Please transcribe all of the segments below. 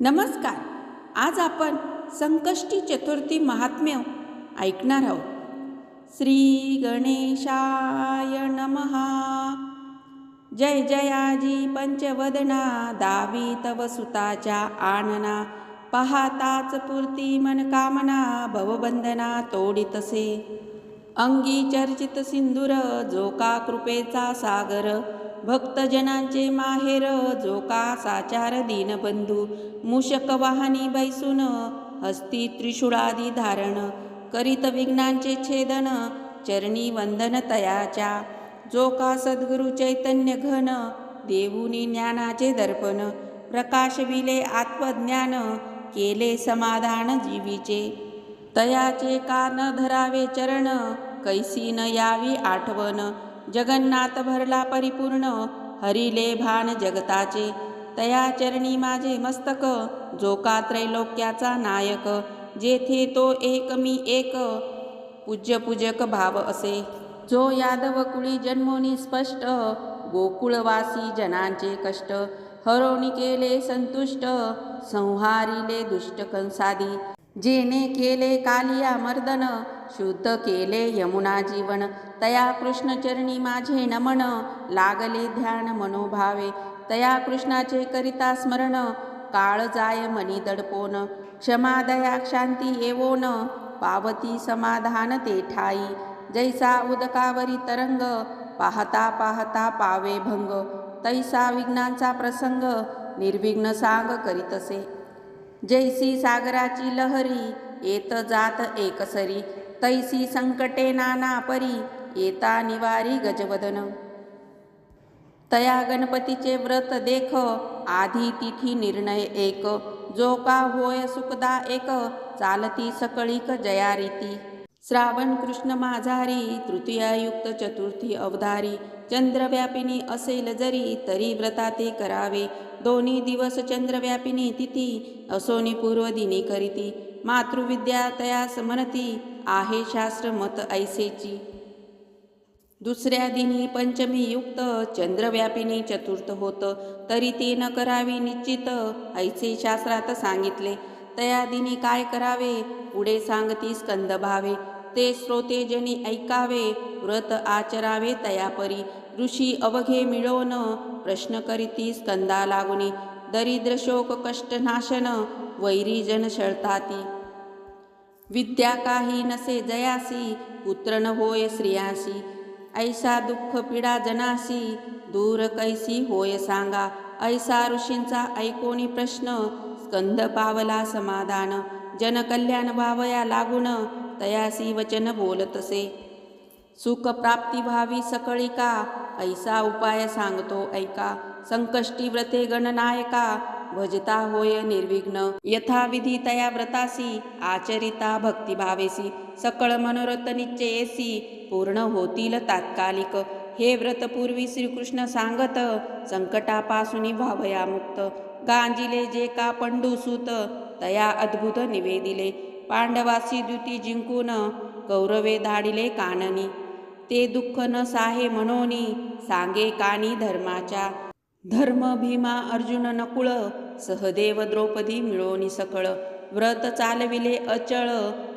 नमस्कार. आज आपण संकष्टी चतुर्थी महात्म्य ऐकणार आहोत. श्री गणेशाय नमः. जय जयाजी पंचवदना, दावी तव सुताच्या आनना. पाहताच पूर्ती मनकामना, भवबंधना तोडितसे. अंगी चर्चित सिंदूर, जो का कृपेचा सागर. भक्तजनांचे माहेर, जो का साचार दीनबंधू. मूषक वाहनी बैसून, हस्ती त्रिशूळादी धारण. करीत विघ्नांचे छेदन, चरणी वंदन तयाच्या. जो का सद्गुरु चैतन्य घन, देऊनी ज्ञानाचे दर्पण. प्रकाशविले आत्मज्ञान, केले समाधान जीवीचे. तयाचे का न धरावे चरण, कैसी न यावी आठवण. जगन्नाथ भरला परिपूर्ण, हरिले भान जगताचे. तया चरणी माझे मस्तक, जो का त्रैलोक्याचा नायक. जेथे तो एक मी एक, पूज्य पूजक भाव असे. जो यादव कुळी जन्मोनी स्पष्ट, गोकुळवासी जनांचे कष्ट. हरोनी केले संतुष्ट, संहारिले दुष्ट कंसादी. जेने केले कालिया मर्दन, शुद्ध केले यमुना जीवन. तया कृष्णचरणी माझे नमन, लागले ध्यान मनोभावे. तया कृष्णाचे करिता स्मरण, काळ जाय मनी दडपोन. क्षमा दया शांती येवोन, पावती समाधान ते ठाई. जैसा उदकावरी तरंग, पाहता पाहता पावे भंग. तैसा विघ्नांचा प्रसंग, निर्विघ्न सांग करीतसे. जैसी सागराची लहरी, येत जात एकसरी. तैसी संकटे नाना परी, येता निवारी गजवदन. तया गणपतीचे व्रत देख, आधी तिथी निर्णय एक. जो का होय सुखदा एक, चालती सकळीक जयारीती. श्रावण कृष्ण माझारी, तृतीयायुक्त चतुर्थी अवधारी. चंद्रव्यापिनी असेल जरी, तरी व्रता ते करावे. दोन्ही दिवस चंद्रव्यापिनी तिथी, असोनी पूर्व दिनी करीती. मातृविद्या तयास म्हणती, आहे शास्त्र मत ऐसेची. दुसऱ्या दिनी पंचमी युक्त, चंद्रव्यापिनी चतुर्थ होत. तरी ते न करावी निश्चित, ऐसे शास्त्रात सांगितले. तया दिनी काय करावे, पुढे सांगती स्कंद भावे. ते श्रोतेजनी ऐकावे, व्रत आचरावे तयापरी. ऋषी अवघे मिळोन, प्रश्न करीती स्कंदा लागुनी. दरिद्र शोक कष्ट नाशन, वैरी जन शळताती. विद्या काही नसे जयासी, पुत्र न होय स्त्रियासी. ऐसा दुःख पीडा जनासी, दूर कैसी होय सांगा. ऐसा ऋषींचा ऐकोनी प्रश्न, स्कंद पावला समाधान. जनकल्याण भावया लागून, तयासी वचन बोलतसे. सुख प्राप्ती व्हावी सकळिका, ऐसा उपाय सांगतो ऐका. संकष्टी व्रते गणनायका, भजता होय निर्विघ्न. यथाविधी तया व्रतासी, आचरिता भक्तिभावेसी. सकळ मनोरथ निश्चयेसी, पूर्ण होतील तात्कालिक. हे व्रत पूर्वी श्रीकृष्ण सांगत, संकटापासून व्हावया मुक्त. गांजिले जे का पंडुसूत, तया अद्भुत निवेदिले. पांडवासी द्युती जिंकून, कौरवे धाडिले काननी. ते दुःख न साहे म्हणोनी, सांगे कानी धर्माच्या. धर्म भीमा अर्जुन नकुळ, सहदेव द्रौपदी मिळोनी सकळ. व्रत चालविले अचळ,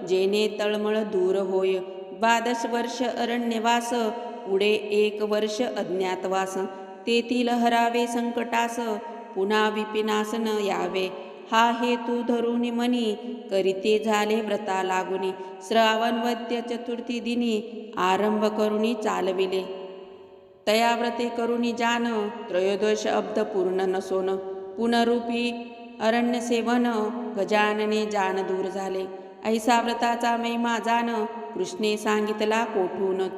जेने तळमळ दूर होय. 12 वर्ष अरण्यवास, पुढे 1 वर्ष अज्ञातवास. तेथील हरावे संकटास, पुन्हा विपिनास न यावे. हा हेतू धरुनी मनी, करीते झाले व्रता लागुनी. श्रावण वद्य चतुर्थी दिनी, आरंभ करुनी चालविले. तया व्रते करुनी जान, त्रयोदश अब्द पूर्ण नसोन. पुनरूपी अरण्य सेवन, गजानने जान दूर झाले. ऐसा व्रताचा महिमा जान, कृष्णे सांगितला कोठून.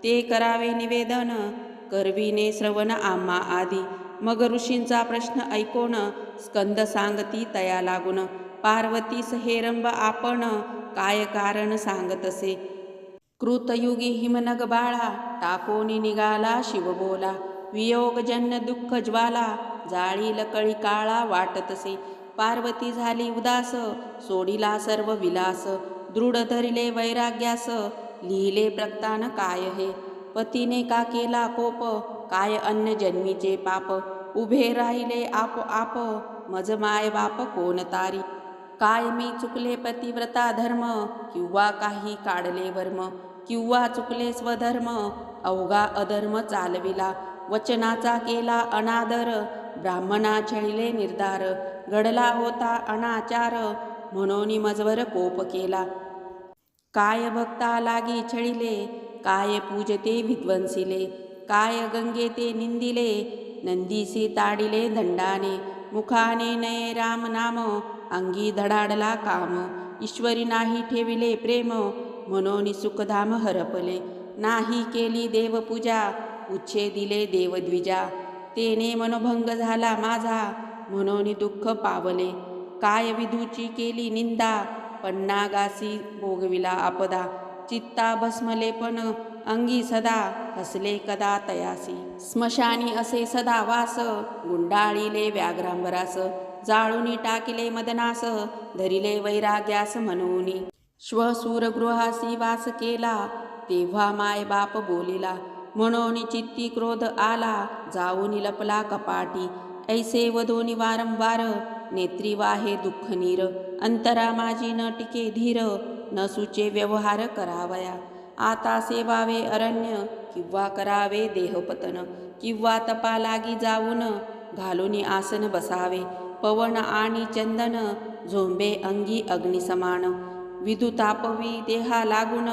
ते करावे निवेदन, करविने श्रवण आम्हा आधी. मग ऋषींचा प्रश्न ऐकोन, स्कंद सांगती तया लागून. पार्वतीस हेरंब आपण, काय कारण सांगतसे. कृतयुगी हिमनग बाळा, टाकोनी निघाला शिव बोला. वियोगजन्य दुःख ज्वाला, जाळील कळी काळा वाटतसे. पार्वती झाली उदास, सोडिला सर्व विलास. दृढ धरिले वैराग्यास, लिहिले प्रक्तान काय हे. पतीने का केला कोप, काय अन्य जन्मीचे पाप. उभे राहिले आप मज माय बाप कोण तारी. काय मी चुकले पतिव्रता धर्म, किंवा काही काढले वर्म, किंवा चुकले स्वधर्म, अवघा अधर्म चालविला. वचनाचा केला अनादर, ब्राह्मणा छळिले निर्धार. घडला होता अनाचार, म्हणून मजवर कोप केला. काय भक्ता लागी छळिले, काय पूजते विध्वंसिले. काय गंगे ते निंदिले, नंदीसी ताडिले दंडाने. मुखाने नये राम नाम, अंगी धडाडला काम. ईश्वरी नाही ठेविले प्रेम, म्हणून सुखधाम हरपले. नाही केली देवपूजा, उच्छे दिले देवद्विजा. तेने मनोभंग झाला माझा, म्हणून दुःख पावले. काय विधूची केली निंदा, पन्नागासी भोगविला आपदा. चित्ता भस्मले पण अंगी सदा, हसले कदा तयासी. स्मशानी असे सदा वास, गुंडाळिले व्याघ्रांबरास. जाळूनी टाकिले मदनास, धरिले वैराग्यास म्हणूनी. श्वशूरगृहासी वास केला, तेव्हा माय बाप बोलिला. म्हणून चित्ती क्रोध आला, जाऊन लपला कपाटी. ऐसे वधोनी वारंवार, नेत्री वाहे दुःख नीर. अंतरा माझी न टिके धीर, न सुचे व्यवहार करावया. आता सेवावे अरण्य, किंवा करावे देहपतन. किंवा तपा लागी जाऊन, घालून आसन बसावे. पवन आणि चंदन, झोंबे अंगी अग्निसमान. विदुतापवी देहा लागून,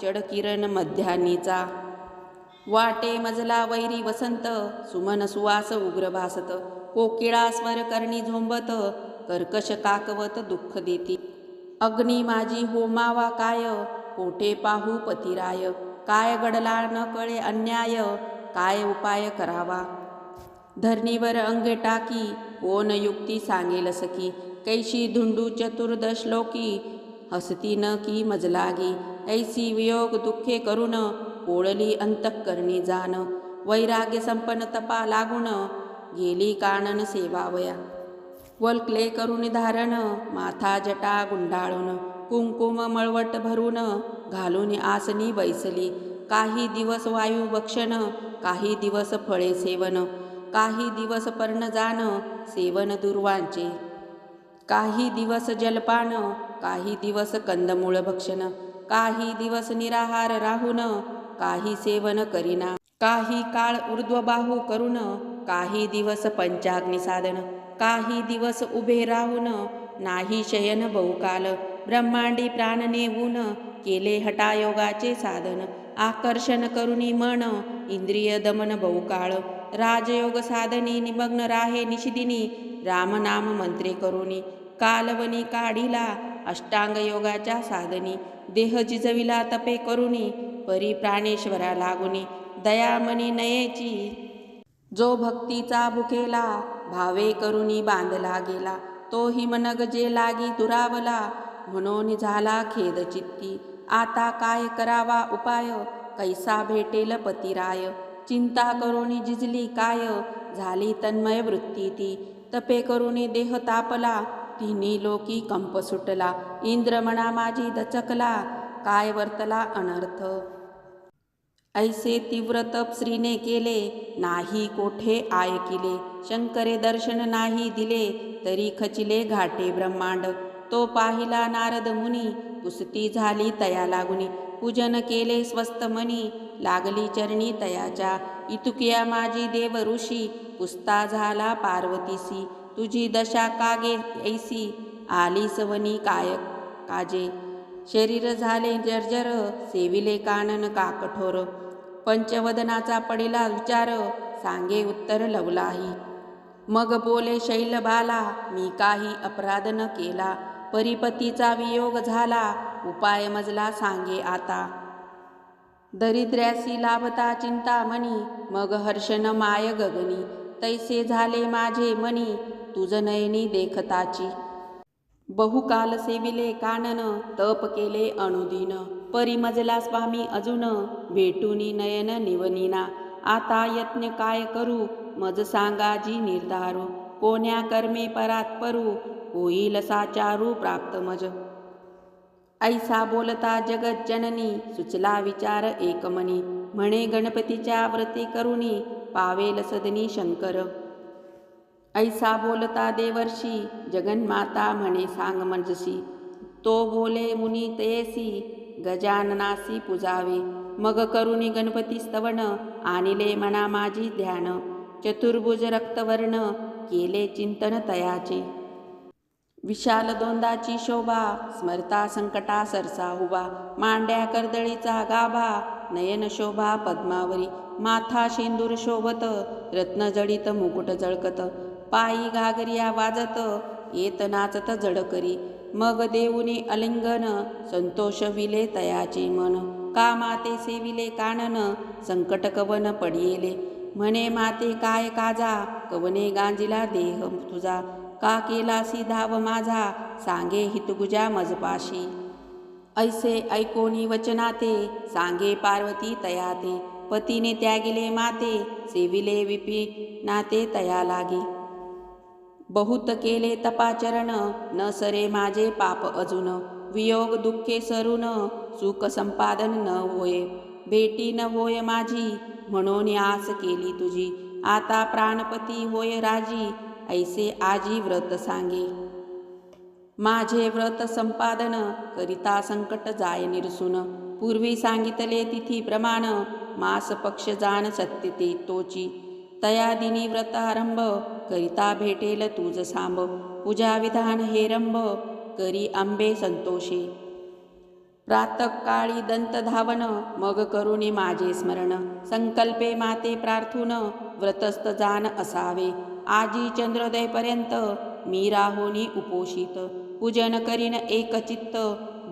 चढकिरण मध्यानीचा. वाटे मजला वैरी वसंत, सुमन सुवास उग्र भासत. कोकिळा स्वर करणी झोंबत, कर्कश काकवत दुःख देती. अग्नी माझी होमावा काय, कोठे पाहू पतिराय. काय घडला न कळे अन्याय, काय उपाय करावा. धरणीवर अंगे टाकी, कोण युक्ती सांगेल सखी. कैशी धुंडू चतुर्दश्लोकी, हसती न की मजलागी. ऐसी वियोग दुःखे करून, पोळली अंतःकरणी जाण. वैराग्य संपन्न तपा लागून, गेली कानन सेवावया. वल्कले करून धारण, माथा जटा गुंडाळून. कुंकुम मळवट भरून, घालून आसनी बैसली. काही दिवस वायू भक्षण, काही दिवस फळे सेवन. काही दिवस पर्णजान, सेवन दुर्वांचे. काही दिवस जलपान, काही दिवस कंदमूळ भक्षण. काही दिवस निराहार राहून, काही सेवन करीना. काही काळ ऊर्ध्वबाहू करून, काही दिवस पंचाग्नी साधन. काही दिवस उभे राहून, नाही शयन बहुकाल. ब्रह्मांडी प्राण नेऊन, केले हठायोगाचे साधन. आकर्षण करुणी मन, इंद्रिय दमन बहुकाळ. राजयोग साधनी निमग्न राहे निशिदिनी, रामनाम मंत्रे करुणी. कालवनी काढिला, अष्टांग योगाच्या साधनी. देह जिजविला तपे करुणी, परी प्राणेश्वरा लागुनी. दयामनी नयेची, जो भक्तीचा भुकेला. भावे करुणी बांधला गेला, तो हिमनग जे लागी दुरावला. म्हणून झाला खेद चित्ती, आता काय करावा उपाय. कैसा भेटेल पतिराय, चिंता करुणी जिजली काय. झाली तन्मय वृत्ती ती, तपे करुणी देह तापला. तिन्ही लोकी कंप सुटला, इंद्र म्हणा माझी दचकला. काय वर्तला अनर्थ, ऐसे तीव्र तप श्रीने केले. नाही कोठे आयकिले, शंकरे दर्शन नाही दिले. तरी खचिले घाटे ब्रह्मांड. तो पाहिला नारद मुनी, पुसती झाली तया लागुनी. पूजन केले स्वस्त मनी, लागली चरणी तयाच्या. इतुकिया माझी देव ऋषी, पुसता झाला पार्वतीसी. तुझी दशा कागे ऐसी, आली सवनी काय काजे. शरीर झाले जर्जर, सेविले कानन का कठोर. पंचवदनाचा पडिला विचार, सांगे उत्तर लवलाही. मग बोले शैलबाला, मी काही अपराध न केला. परिपतीचा वियोग झाला, उपाय मजला सांगे आता. दरिद्र्यासी लाभता चिंतामणी, मग हर्षण माय गगनी. तैसे झाले माझे मनी, तुझ नयनी देखताची. बहुकाल सेविले कानन, तप केले अनुदिन. परिमजला स्वामी अजून, भेटूनी नयन निवनिना. आता यत्न काय करू, मज सांगाजी निर्धारू. कोण्या कर्मे परात्परू, होईल साचारू प्राप्त मज. ऐसा बोलता जगत जननी, सुचला विचार एकमनी. म्हणे गणपतीच्या व्रती करुणी, पावेल सदनी शंकर. ऐसा बोलता देवर्षी जगन्माता म्हणे सांग मनजसी. तो बोले मुनी तयेसी गजाननासी पूजावे. मग करुणी गणपती स्तवन आणिले मना माझी ध्यान. चतुर्भुज रक्तवर्ण केले चिंतन तयाचे. विशाल दोंदाची शोभा स्मरता संकटा सरसा उभा. मांड्या कर्दळीचा गाभा नयन शोभा पद्मावरी. माथा शेंदूर शोभत रत्नजडित मुकुट जळकत. पायी घागरिया वाजत येत नाचत जडकरी. मग देऊनी अलिंगन संतोष विले तयाचे मन. का माते सेविले कानन संकट कवन पडियेले. म्हणे माते काय काजा कवने गांजिला देह तुझा. का केलासी धाव माझा सांगे हितगुजा मजपाशी. ऐसे ऐकोनी वचनाते सांगे पार्वती तयाते. पतीने त्यागिले माते सेविले विपिनाते तया लागे. बहुत केले तपाचरण न सरे माझे पाप अजून. वियोग दुःखे सरून सुख संपादन न होय. भेटी न होय माझी म्हणून आस केली तुझी. आता प्राणपती होय राजी ऐसे आजी व्रत सांगे. माझे व्रत संपादन करिता संकट जाय निरसून. पूर्वी सांगितले तिथी प्रमाण मास पक्ष जाण सत्य ते तोची. तया दिनी व्रतारंभ करिता भेटेल तुझ सांब. पूजा विधान हेरंभ करी आंबे संतोषे. प्रातःकाळी दंत धावन मग करुणी माझे स्मरण. संकल्पे माते प्रार्थून व्रतस्थ जाण असावे. आजी चंद्रोदयपर्यंत मी राहोनी उपोषित. पूजन करीन एक चित्त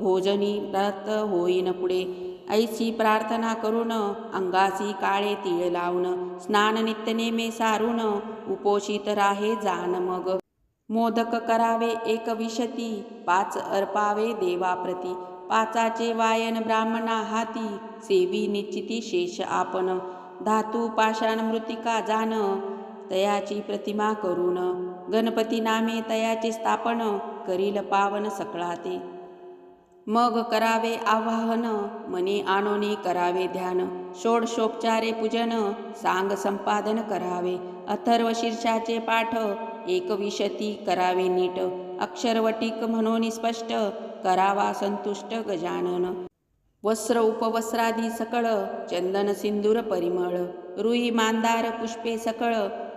भोजनी व्रत होईन पुढे. ऐसी प्रार्थना करून अंगासी काळे तीळ लावून. स्नान नित्य नेमे सारून उपोषित राहे जाण मग. मोदक करावे एक विशती 5 अर्पावे देवाप्रती. 5चे वायन ब्राह्मणा हाती सेवी निश्चिती शेष आपण. धातू पाषाण मृतिका जाण तयाची प्रतिमा करून. गणपती नामे तयाचे स्थापन करील पावन सकळाते. मग करावे आवाहन मनी आणोनी करावे ध्यान. षोडशोपचारे पूजन सांग संपादन करावे. अथर्व शीर्षाचे पाठ एक विशती करावे नीट. अक्षरवटिक म्हणून स्पष्ट करावा संतुष्ट गजानन. वस्त्र उपवस्त्रादी सकळ चंदन सिंदूर परिमळ. रुई मांदार पुष्पे सकळ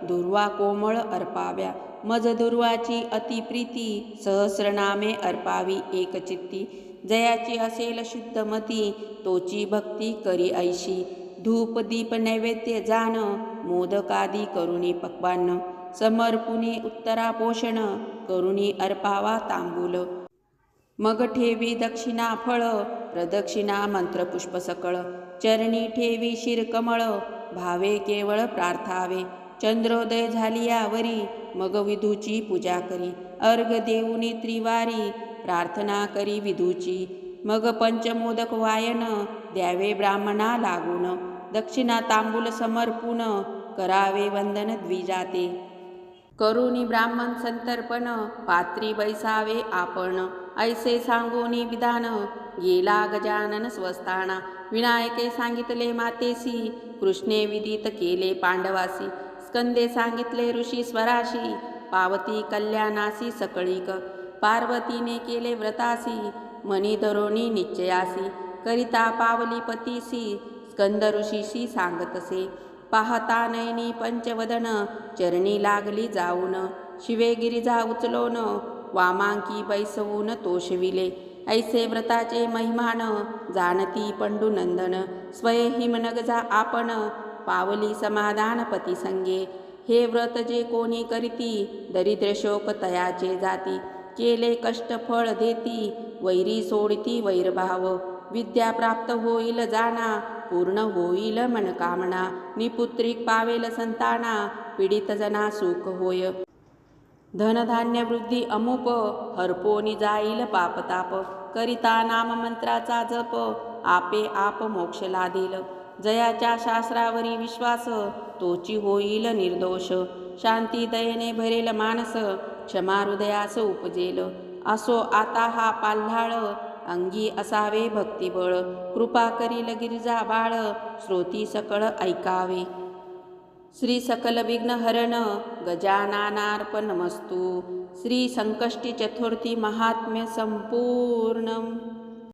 दुर्वा कोमळ अर्पाव्या. मज दुर्वाची अतिप्रीती सहस्रनामे अर्पावी एक चित्ती. जयाची असेल शुद्ध मती तोची भक्ती करी ऐशी. धूप दीप नैवेद्य जाण मोदकादी करुणी पक्वान्न. समर्पुनी उत्तरा पोषण करुणी अर्पावा तांबूल. मग ठेवी दक्षिणा फळ प्रदक्षिणा मंत्रपुष्प सकळ. चरणी ठेवी शिरकमळ भावे केवळ प्रार्थावे. चंद्रोदय झालियावरी मग विधूची पूजा करी. अर्घ देऊनी त्रिवारी प्रार्थना करी विधूची. मग पंचमोदक वायन द्यावे ब्राह्मणा लागून. दक्षिणा तांबूल समर्पून करावे वंदन द्विजाते. करुणी ब्राह्मण संतर्पण पात्री बैसावे आपण. ऐसे सांगोनी विधान गेला गजानन स्वस्थाना. विनायके सांगितले मातेसी कृष्णे विदित केले पांडवासी. स्कंदे सांगितले ऋषी स्वराशी पावती कल्याणासी सकळीक. पार्वतीने केले व्रतासी मनी धरोणी निश्चयासी. करिता पावली पतीसी स्कंद ऋषीशी सांगतसे. पाहता नयनी पंचवदन चरणी लागली जाऊन. शिवे गिरिजा उचलोन वामांकी बैसवून तोषविले. ऐसे व्रताचे महिमान जाणती पंडुनंदन. स्वये हिमनगजा आपण पावली समाधान पती संगे. हे व्रत जे कोणी करीती दरिद्र शोक तयाचे जाती. केले कष्ट फळ देती वैरी सोडती वैरभाव. विद्या प्राप्त होईल जाना पूर्ण होईल मनकामना. निपुत्रिक पावेल संताना पीडित जना सुख होय. धनधान्य वृद्धी अमुप हरपोनी जाईल पापताप. करिता नाम मंत्राचा जप आपे आप मोक्ष लादेल. जयाच्या शास्त्रावरी विश्वास तोची होईल निर्दोष. शांती दयेने भरेल मानस क्षमा हृदयास उपजेल. असो आता हा पाल्हाळ अंगी असावे भक्तिबळ. कृपा करील गिरिजा बाळ श्रोती सकळ ऐकावे. श्री सकल विघ्नहरण गजाननार्पणमस्तु. श्री संकष्टी चतुर्थी महात्म्य संपूर्णम.